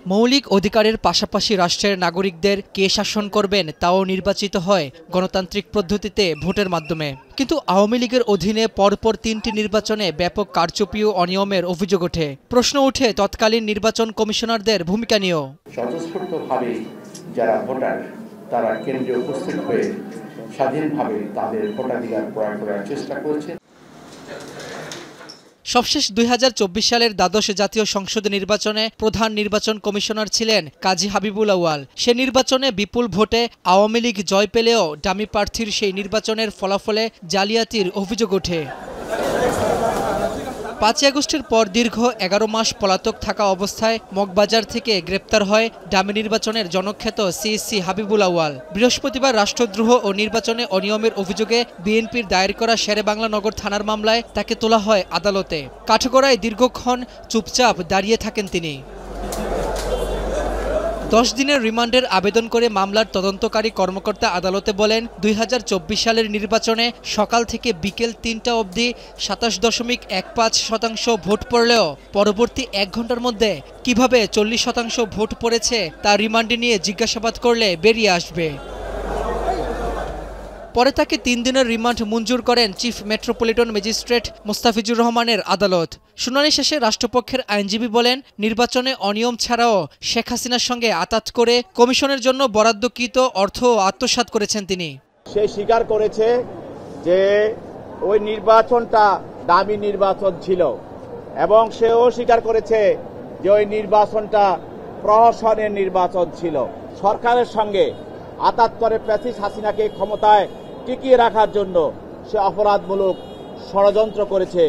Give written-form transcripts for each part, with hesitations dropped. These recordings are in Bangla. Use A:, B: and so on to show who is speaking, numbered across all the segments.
A: মৌলিক অধিকারের পাশাপাশি রাষ্ট্রের নাগরিকদের কে শাসন করবেন তাও নির্বাচিত হয় গণতান্ত্রিক পদ্ধতিতে ভোটের মাধ্যমে। কিন্তু আওয়ামী লীগের অধীনে পরপর ৩টি নির্বাচনে ব্যাপক কারচুপি ও অনিয়মের অভিযোগ ওঠে। প্রশ্ন ওঠে তৎকালীন নির্বাচন কমিশনারদের ভূমিকা নিয়েও।
B: স্বতঃস্ফূর্তভাবে যারা ভোটার তারা কেন্দ্রে উপস্থিত হয়ে স্বাধীনভাবে তাদের ভোটাধিকার প্রয়োগ করার চেষ্টা করছে।
A: সবশেষ ২০২৪ সালের দ্বাদশ জাতীয় সংসদ নির্বাচনে প্রধান নির্বাচন কমিশনার ছিলেন কাজী হাবিবুল আউয়াল। সে নির্বাচনে বিপুল ভোটে আওয়ামী লীগ জয় পেলেও ডামি প্রার্থীর সেই নির্বাচনের ফলাফলে জালিয়াতির অভিযোগ ওঠে। ৫ আগস্টের পর দীর্ঘ ১১ মাস পলাতক থাকা অবস্থায় মগবাজার থেকে গ্রেপ্তার হয় ডামি নির্বাচনের জনখ্যাত সিএসসি হাবিবুল আউয়াল। বৃহস্পতিবার রাষ্ট্রদ্রোহ ও নির্বাচনে অনিয়মের অভিযোগে বিএনপির দায়ের করা শেরেবাংলা নগর থানার মামলায় তাকে তোলা হয় আদালতে। কাঠগড়ায় দীর্ঘক্ষণ চুপচাপ দাঁড়িয়ে থাকেন তিনি। ১০ দিনের রিমান্ডের আবেদন করে মামলার তদন্তকারী কর্মকর্তা আদালতে বলেন, ২০২৪ সালের নির্বাচনে সকাল থেকে বিকেল ৩টা অবধি ২৭.১৫% ভোট পড়লেও পরবর্তী ১ ঘন্টার মধ্যে কিভাবে ৪০% ভোট পড়েছে তা রিমান্ডে নিয়ে জিজ্ঞাসাবাদ করলে বেরিয়ে আসবে। পরে তাকে ৩ দিনের রিমান্ড মঞ্জুর করেন চিফ মেট্রোপলিটন ম্যাজিস্ট্রেট মোস্তাফিজুর রহমানের আদালত। শুনানি শেষে রাষ্ট্রপক্ষের আইনজীবী বলেন, নির্বাচনে অনিয়ম ছাড়াও শেখ হাসিনার সঙ্গে আতাত করে কমিশনের জন্য বরাদ্দকৃত অর্থ আত্মসাৎ করেছেন তিনি।
C: সে স্বীকার করেছে যে ওই নির্বাচনটা দামি নির্বাচন ছিল এবং সেও স্বীকার করেছে যে ওই নির্বাচনটা প্রহসনের নির্বাচন ছিল। সরকারের সঙ্গে আতাত করে প্যাসিস হাসিনাকে ক্ষমতায় টিকিয়ে রাখার জন্য সে অপরাধমূলক ষড়যন্ত্র করেছে।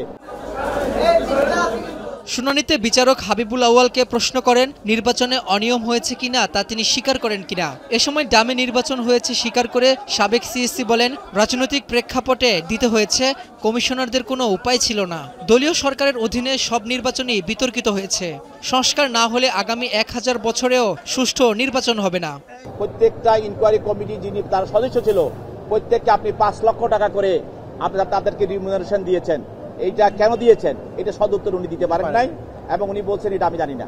A: শুনানিতে বিচারক হাবিবুল আউয়ালকে প্রশ্ন করেন, নির্বাচনে অনিয়ম হয়েছে কিনা তা তিনি স্বীকার করেন কিনা। এ সময় ডামি নির্বাচন হয়েছে স্বীকার করে সাবেক সিএসসি বলেন, রাজনৈতিক প্রেক্ষাপটে দিতে হয়েছে, কমিশনারদের কোনো উপায় ছিল না। দলীয় সরকারের অধীনে সব নির্বাচনই বিতর্কিত হয়েছে। সংস্কার না হলে আগামী ১০০০ বছরেও সুষ্ঠু নির্বাচন হবে না।
C: প্রত্যেকটা ইনকোয়ারি কমিটি যিনি তার সদস্য ছিল প্রত্যেককে আপনি ৫ লক্ষ টাকা করে আপনারা তাদেরকে রিমুনারেশন দিয়েছেন। এইটা কেন দিয়েছেন এটা সদুত্তর উনি দিতে পারেন নাই এবং উনি বলছেন এটা আমি জানি না।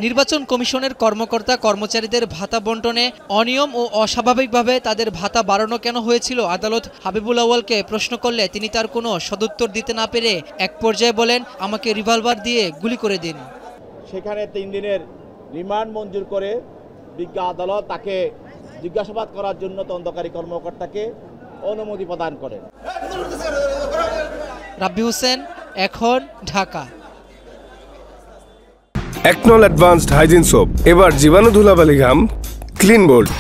A: নির্বাচন কমিশনের কর্মকর্তা কর্মচারীদের ভাতা বন্টনে অনিয়ম ও অস্বাভাবিকভাবে তাদের ভাতা বাড়ানো কেন হয়েছিল আদালত হাবিবুল আউয়ালকে প্রশ্ন করলে তিনি তার কোনো সদুত্তর দিতে না পেরে এক পর্যায়ে বলেন, আমাকে রিভলভার দিয়ে গুলি করে দিন।
C: সেখানে ৩ দিনের রিমান্ড মঞ্জুর করে বিজ্ঞ আদালত তাকে জিজ্ঞাসাবাদ করার জন্য তদন্তকারী কর্মকর্তাকে অনুমতি প্রদান করেন।
A: রাব্বি হোসেন, এখন, ঢাকা।
D: একনল অ্যাডভান্সড হাইজিন সোপ, এবার জীবাণু ধুলাবালি ঘাম ক্লিন বোল্ড।